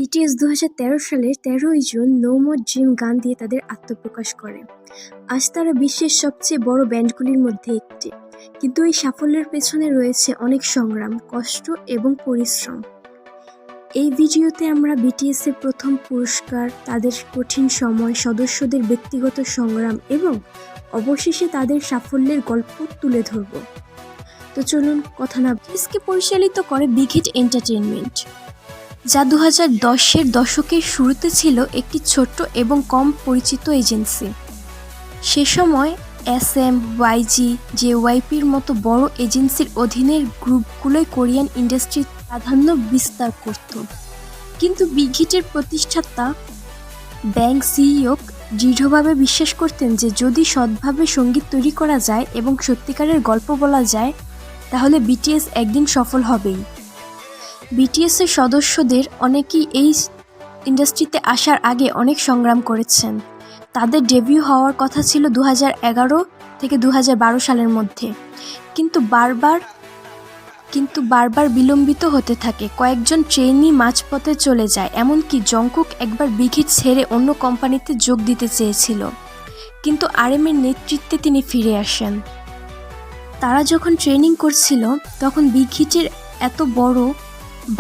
BTS ২০১৩ সালের ১৩ই June "no more dream" গান দিয়ে তাদের আত্মপ্রকাশ করে। আজ তারা বিশ্বের সবচেয়ে বড় ব্যান্ডগুলির মধ্যে একটি। কিন্তু এই সাফল্যের পেছনে রয়েছে অনেক সংগ্রাম, কষ্ট এবং পরিশ্রম। এই ভিডিওতে আমরা বিটিএস-এর প্রথম পুরস্কার, তাদের কঠিন সময়, সদস্যদের ব্যক্তিগত সংগ্রাম এবং অবশেষে তাদের সাফল্যের গল্প তুলে ধরব। তো চলুন কথা না। বিটিএস-কে পরিচালিত করে বিগ হিট এন্টারটেইনমেন্ট, যা 2010-এর দশকের শুরুতে ছিল একটি ছোট্ট এবং কম পরিচিত এজেন্সি। সে সময় SM, YG, JYP'র মতো বড় এজেন্সির অধীনের গ্রুপগুলোই কোরিয়ান ইন্ডাস্ট্রির প্রাধান্য বিস্তার করত। কিন্তু বিগ হিটের প্রতিষ্ঠাতা ব্যাং সি-ইয়ক দৃঢ়ভাবে বিশ্বাস করতেন যে যদি সৎভাবে সঙ্গীত তৈরি করা যায় এবং সত্যিকারের গল্প বলা যায়, তাহলে বিটিএস একদিন সফল হবেই। বিটিএস-এর সদস্যদের অনেকেই এই ইন্ডাস্ট্রিতে আসার আগে অনেক সংগ্রাম করেছেন। তাদের ডেবিউ হওয়ার কথা ছিল 2011 থেকে 2012 সালের মধ্যে, কিন্তু বারবার বিলম্বিত হতে থাকে। কয়েকজন ট্রেইনি মাঝপথে চলে যায়, এমনকি জংকুক একবার বিগ হিট ছেড়ে অন্য কোম্পানিতে যোগ দিতে চেয়েছিল, কিন্তু RM-এর নেতৃত্বে তিনি ফিরে আসেন। তারা যখন ট্রেনিং করছিল তখন বিগ হিটের এত বড়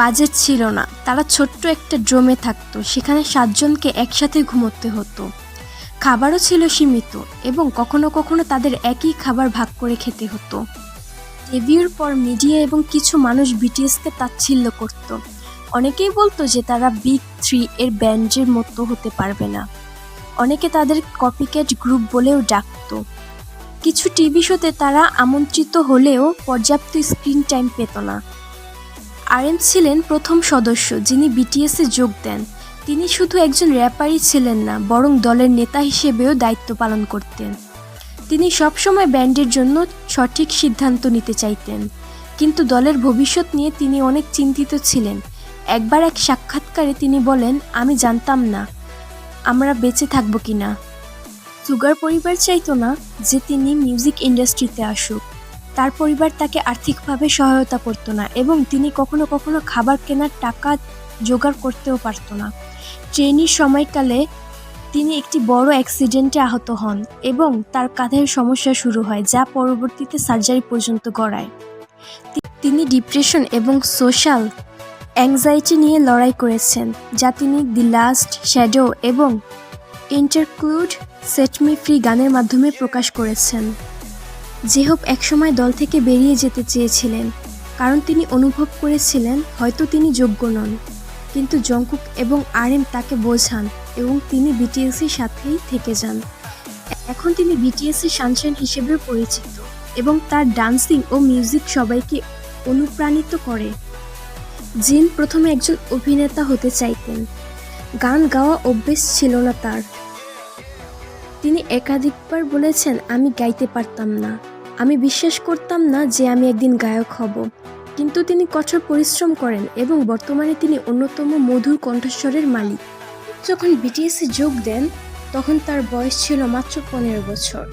বাজেট ছিল না। তারা ছোট্ট একটা ড্রোমে থাকতো, সেখানে 7 জনকে একসাথে ঘুমোতে হতো। খাবারও ছিল সীমিত এবং কখনো কখনো তাদের একই খাবার ভাগ করে খেতে হতো। ডেবিউর পর মিডিয়া এবং কিছু মানুষ বিটিএসকে তাচ্ছিল্য করত। অনেকেই বলতো যে তারা বিগ 3 এর ব্যান্ডের মতো হতে পারবে না। অনেকে তাদের কপিক্যাট গ্রুপ বলেও ডাকতো। কিছু টিভি শোতে তারা আমন্ত্রিত হলেও পর্যাপ্ত স্ক্রিন টাইম পেত না। RM ছিলেন প্রথম সদস্য যিনি বিটিএস-এ যোগ দেন। তিনি শুধু একজন র্যাপারই ছিলেন না, বরং দলের নেতা হিসেবেও দায়িত্ব পালন করতেন। তিনি সবসময় ব্যান্ডের জন্য সঠিক সিদ্ধান্ত নিতে চাইতেন, কিন্তু দলের ভবিষ্যৎ নিয়ে তিনি অনেক চিন্তিত ছিলেন। একবার এক সাক্ষাৎকারে তিনি বলেন, "আমি জানতাম না আমরা বেঁচে থাকব কিনা।" সুগার পরিবার চাইতো না যে তিনি মিউজিক ইন্ডাস্ট্রিতে আসুক। তার পরিবার তাকে আর্থিকভাবে সহায়তা করত না এবং তিনি কখনো কখনো খাবার কেনার টাকা জোগাড় করতেও পারত না। ট্রেনির সময়কালে তিনি একটি বড় অ্যাক্সিডেন্টে আহত হন এবং তার কাঁধের সমস্যা শুরু হয়, যা পরবর্তীতে সার্জারি পর্যন্ত গড়ায়। তিনি ডিপ্রেশন এবং সোশ্যাল অ্যাংজাইটি নিয়ে লড়াই করেছেন, যা তিনি দি লাস্ট শ্যাডো এবং ইন্টারক্লুড সেট মি ফ্রি গানের মাধ্যমে প্রকাশ করেছেন। জেহোপ একসময় দল থেকে বেরিয়ে যেতে চেয়েছিলেন, কারণ তিনি অনুভব করেছিলেন হয়তো তিনি যোগ্য নন। কিন্তু জংকুক এবং RM তাকে বোঝান এবং তিনি বিটিএস-এর সাথেই থেকে যান। এখন তিনি বিটিএস-এর সানশাইন হিসেবেও পরিচিত এবং তার ডান্সিং ও মিউজিক সবাইকে অনুপ্রাণিত করে। জিন প্রথমে একজন অভিনেতা হতে চাইতেন। গান গাওয়া অভ্যেস ছিল না তার। তিনি একাধিকবার বলেছেন, "আমি গাইতে পারতাম না। আমি বিশ্বাস করতাম না যে আমি একদিন গায়ক হব।" কিন্তু তিনি কঠোর পরিশ্রম করেন এবং বর্তমানে তিনি অন্যতম মধুর কণ্ঠস্বরের মালিক। যখন বিটিএস-এ যোগ দেন তখন তার বয়স ছিল মাত্র 15 বছর।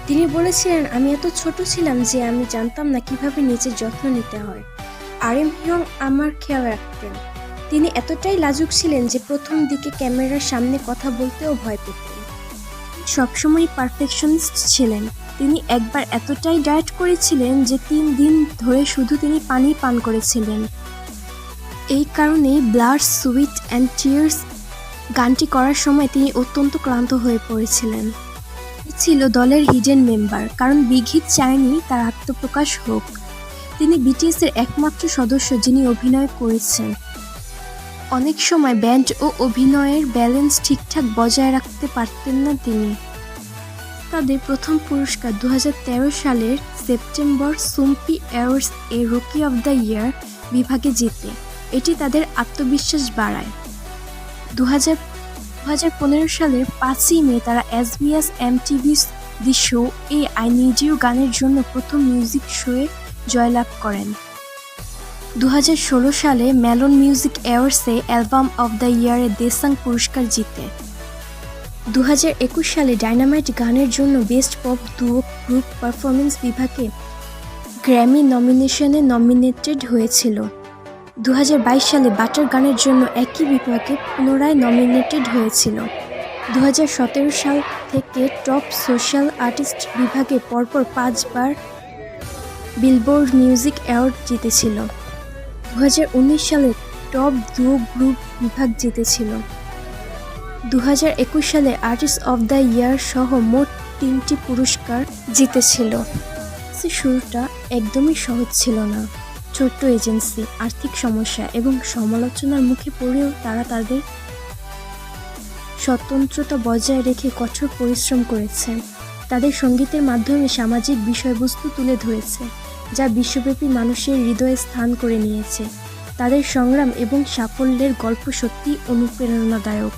তিনি বলেছিলেন, "আমি এত ছোট ছিলাম যে আমি জানতাম না কিভাবে নিজের যত্ন নিতে হয়। RM হিয়ং আমার খেয়াল রাখতেন। তিনি এতটাই লাজুক ছিলেন যে প্রথম দিকে ক্যামেরার সামনে কথা বলতেও ভয় পেতেন। সবসময় পারফেকশনিস্ট ছিলেন। তিনি একবার এতটাই ডায়েট করেছিলেন যে 3 দিন ধরে শুধু তিনি পানি পান করেছিলেন। এই কারণেই ব্লাড, সুইট অ্যান্ড টিয়ার্স গানটি করার সময় তিনি অত্যন্ত ক্লান্ত হয়ে পড়েছিলেন। তিনি ছিল দলের হিডেন মেম্বার, কারণ বিগ হিট চায়নি তার আত্মপ্রকাশ হোক। তিনি বিটিএস-এর একমাত্র সদস্য যিনি অভিনয় করেছেন। অনেক সময় ব্যান্ড ও অভিনয়ের ব্যালেন্স ঠিকঠাক বজায় রাখতে পারতেন না তিনি। তাদের প্রথম পুরস্কার 2013 সালের সেপ্টেম্বর সুম্পি অ্যাওয়ার্ডস এ রুকি অফ দ্য ইয়ার বিভাগে জেতে। এটি তাদের আত্মবিশ্বাস বাড়ায়। 2015 সালের 5ই মে তারা SBS MTV's দি শো এ আই নিড ইউ গানের জন্য প্রথম মিউজিক শোয়ে জয়লাভ করেন। 2016 সালে মেলন মিউজিক অ্যাওয়ার্ডসে অ্যালবাম অফ দ্য ইয়ারে দেসাং পুরস্কার জিতে। 2021 সালে ডাইনামাইট গানের জন্য best pop duo group performance বিভাগে গ্র্যামি নমিনেশনে নমিনেটেড হয়েছিল। 2022 সালে বাটার গানের জন্য একই বিভাগে পুনরায় নমিনেটেড হয়েছিল। 2017 সাল থেকে টপ সোশ্যাল আর্টিস্ট বিভাগে পরপর 5 বার বিলবোর্ড মিউজিক অ্যাওয়ার্ড জিতেছিল। 2019 সালে টপ ডুও গ্রুপ বিভাগ জিতেছিল। 2021 সালে আর্টিস্ট অফ দ্য ইয়ার সহ মোট 3টি পুরস্কার জিতেছিল। শুরুটা একদমই সহজ ছিল না। ছোট্ট এজেন্সি, আর্থিক সমস্যা এবং সমালোচনার মুখে পড়েও তারা তাদের স্বতন্ত্রতা বজায় রেখে কঠোর পরিশ্রম করেছে। তাদের সঙ্গীতের মাধ্যমে সামাজিক বিষয়বস্তু তুলে ধরেছে, যা বিশ্বব্যাপী মানুষের হৃদয়ে স্থান করে নিয়েছে। তাদের সংগ্রাম এবং সাফল্যের গল্প সত্যিই অনুপ্রেরণাদায়ক।